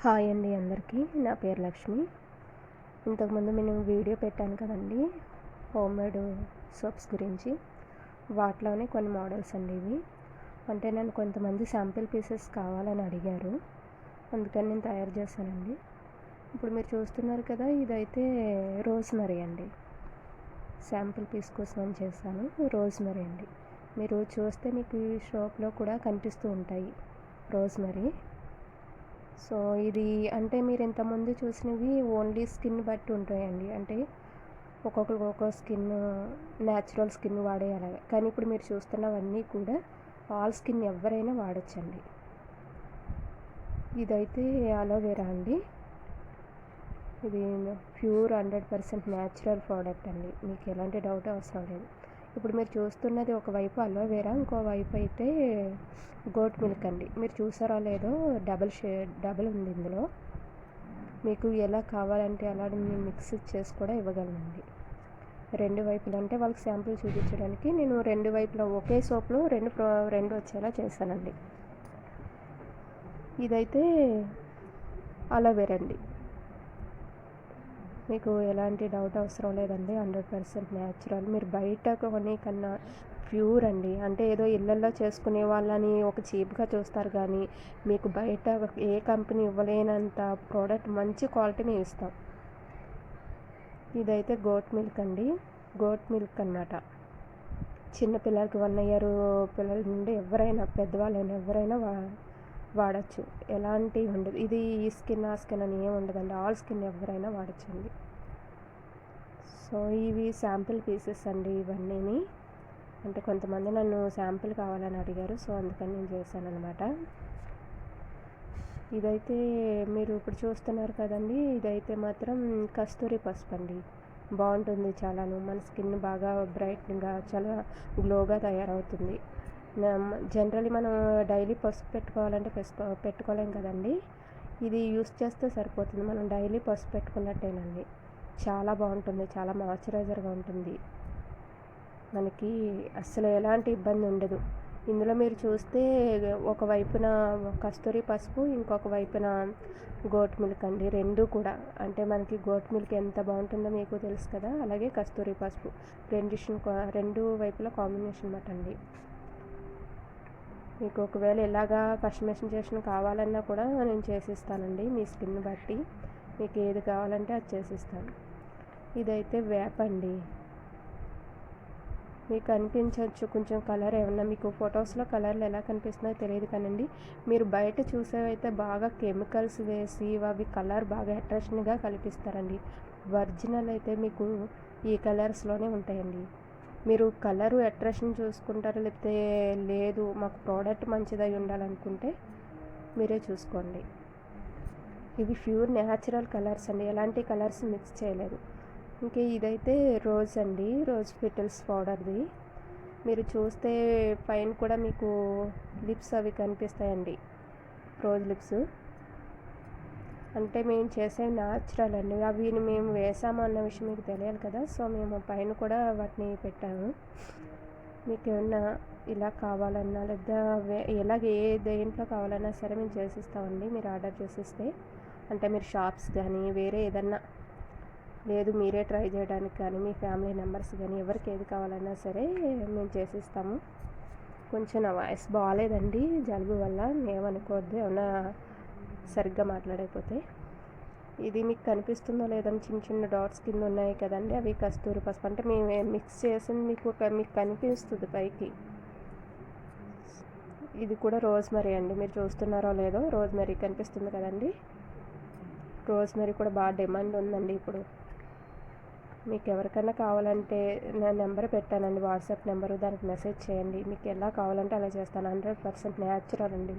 Hi అండి అందరికీ. నా పేరు లక్ష్మి. ఇంతకుముందు నేను వీడియో పెట్టాను కదండి హోమ్మేడ్ సోప్స్ గురించి. వాటిలోనే కొన్ని మోడల్స్ అండి ఇవి. అంటే నన్ను కొంతమంది శాంపిల్ పీసెస్ కావాలని అడిగారు, అందుకని నేను తయారు చేశానండి. ఇప్పుడు మీరు చూస్తున్నారు కదా, ఇదైతే రోజ్మెరీ అండి. శాంపిల్ పీస్ కోసం అని చేశాను. రోజ్మెరీ అండి. మీరు చూస్తే మీకు ఈ షాప్లో కూడా కనిపిస్తూ ఉంటాయి రోజ్మెరీ. సో ఇది అంటే మీరు ఇంతకుముందు చూసినవి ఓన్లీ స్కిన్ బట్టి ఉంటాయండి. అంటే ఒక్కొక్కరికి ఒక్కో స్కిన్ న్యాచురల్ స్కిన్ వాడే అలాగే. కానీ ఇప్పుడు మీరు చూస్తున్నవన్నీ కూడా ఆల్ స్కిన్ ఎవరైనా వాడచ్చండి. ఇదైతే అలోవెరా అండి. ఇది ప్యూర్ 100% న్యాచురల్ ప్రోడక్ట్ అండి. మీకు ఎలాంటి డౌట్ అవసరం లేదు. ఇప్పుడు మీరు చూస్తున్నది ఒకవైపు అలోవెరా, ఇంకోవైపు అయితే గోట్ మిల్క్ అండి. మీరు చూసారో లేదో డబుల్ ఉంది ఇందులో. మీకు ఎలా కావాలంటే అలా నేను మిక్స్ చేసి కూడా ఇవ్వగలనండి. రెండు వైపులు అంటే వాళ్ళకి శాంపుల్ చూపించడానికి నేను రెండు వైపులా ఒకే సోప్లో రెండు వచ్చేలా చేశానండి. ఇదైతే అలోవెరా అండి. మీకు ఎలాంటి డౌట్ అవసరం లేదండి. 100% న్యాచురల్. మీరు బయట కొనే కన్నా ప్యూర్ అండి. అంటే ఏదో ఇళ్ళల్లో చేసుకునే వాళ్ళని ఒక చీప్గా చూస్తారు, కానీ మీకు బయట ఏ కంపెనీ ఇవ్వలేనంత ప్రోడక్ట్ మంచి క్వాలిటీ మేము ఇస్తాం. ఇదైతే గోట్ మిల్క్ అండి. గోట్ మిల్క్ అన్నమాట. చిన్నపిల్లలకి 1 year పిల్లల నుండి ఎవరైనా, పెద్దవాళ్ళైనా ఎవరైనా వాడచ్చు. ఎలాంటి ఉండదు. ఇది ఈ స్కిన్ ఆ స్కిన్ అని ఏమి ఉండదండి. ఆల్ స్కిన్ ఎవరైనా వాడచ్చండి. సో ఇవి శాంపిల్ పీసెస్ అండి ఇవన్నీ. అంటే కొంతమంది నన్ను శాంపిల్ కావాలని అడిగారు, సో అందుకని నేను చేశాను అనమాట. ఇదైతే మీరు ఇప్పుడు చూస్తున్నారు కదండి, ఇదైతే మాత్రం కస్తూరి పసుపు అండి. బాగుంటుంది చాలాను. మన స్కిన్ బాగా బ్రైట్గా చాలా గ్లోగా తయారవుతుంది. జనరల్లీ మనం డైలీ పసుపు పెట్టుకోవాలంటే పెట్టుకోలేం కదండి. ఇది యూస్ చేస్తే సరిపోతుంది. మనం డైలీ పసుపు పెట్టుకున్నట్టేనండి. చాలా బాగుంటుంది. చాలా మాయిశ్చరైజర్గా ఉంటుంది. మనకి అస్సలు ఎలాంటి ఇబ్బంది ఉండదు. ఇందులో మీరు చూస్తే ఒకవైపున కస్తూరి పసుపు, ఇంకొక వైపున గోట్ మిల్క్ అండి. రెండు కూడా అంటే మనకి గోట్ మిల్క్ ఎంత బాగుంటుందో మీకు తెలుసు కదా, అలాగే కస్తూరి పసుపు రెండు వైపుల కాంబినేషన్ అన్నమాట అండి. మీకు ఒకవేళ ఇలాగా కస్టమైజేషన్ కావాలన్నా కూడా నేను చేసిస్తానండి. మీ స్కిన్ బట్టి మీకు ఏది కావాలంటే అది చేసిస్తాను. ఇదైతే వేప అండి. మీకు అనిపించవచ్చు కొంచెం కలర్ ఏమన్నా, మీకు ఫొటోస్లో కలర్లు ఎలా కనిపిస్తున్నాయో తెలియదు కానండి, మీరు బయట చూసేవైతే బాగా కెమికల్స్ వేసి అవి కలర్ బాగా అట్రాక్షన్గా కల్పిస్తారండి. ఒరిజినల్ అయితే మీకు ఈ కలర్స్లోనే ఉంటాయండి. మీరు కలరు అట్రాక్షన్ చూసుకుంటారు, లేకపోతే లేదు మాకు ప్రోడక్ట్ మంచిదై ఉండాలనుకుంటే మీరే చూసుకోండి. ఇవి ప్యూర్ న్యాచురల్ కలర్స్ అండి. ఎలాంటి కలర్స్ మిక్స్ చేయలేదు. ఇంకా ఇదైతే రోజ్ అండి. రోజ్ పెటల్స్ పౌడర్ది. మీరు చూస్తే పైన కూడా మీకు లిప్స్ అవి కనిపిస్తాయండి, రోజ్ లిప్స్. అంటే మేము చేసే న్యాచురల్ అండి. అవి మేము వేసాము అన్న విషయం మీకు తెలియాలి కదా, సో మేము పైన కూడా వాటిని పెట్టాము. మీకు ఏమన్నా ఇలా కావాలన్నా లేదా ఎలాగే దేంట్లో కావాలన్నా సరే మేము చేసిస్తామండి. మీరు ఆర్డర్ చేసిస్తే, అంటే మీరు షాప్స్ కానీ వేరే ఏదన్నా, లేదు మీరే ట్రై చేయడానికి కానీ మీ ఫ్యామిలీ మెంబర్స్ కానీ ఎవరికి ఏది కావాలన్నా సరే మేము చేసిస్తాము. కొంచెం నా వాయిస్ బాగాలేదండి జలుబు వల్ల, ఏమనుకోవద్దు ఏమన్నా సరిగ్గా మాట్లాడకపోతే. ఇది మీకు కనిపిస్తుందో లేదని చిన్న చిన్న డాట్స్ కింద ఉన్నాయి కదండి, అవి కస్తూరి పసుపు. అంటే మేము మిక్స్ చేసింది మీకు కనిపిస్తుంది పైకి. ఇది కూడా రోజ్మెరీ అండి. మీరు చూస్తున్నారో లేదో, రోజ్మెరీ కనిపిస్తుంది కదండి. రోజ్మెరీ కూడా బాగా డిమాండ్ ఉందండి ఇప్పుడు. మీకు ఎవరికైనా కావాలంటే నా నెంబర్ పెట్టానండి, వాట్సాప్ నెంబరు, దానికి మెసేజ్ చేయండి. మీకు ఎలా కావాలంటే అలా చేస్తాను. 100% న్యాచురల్ అండి.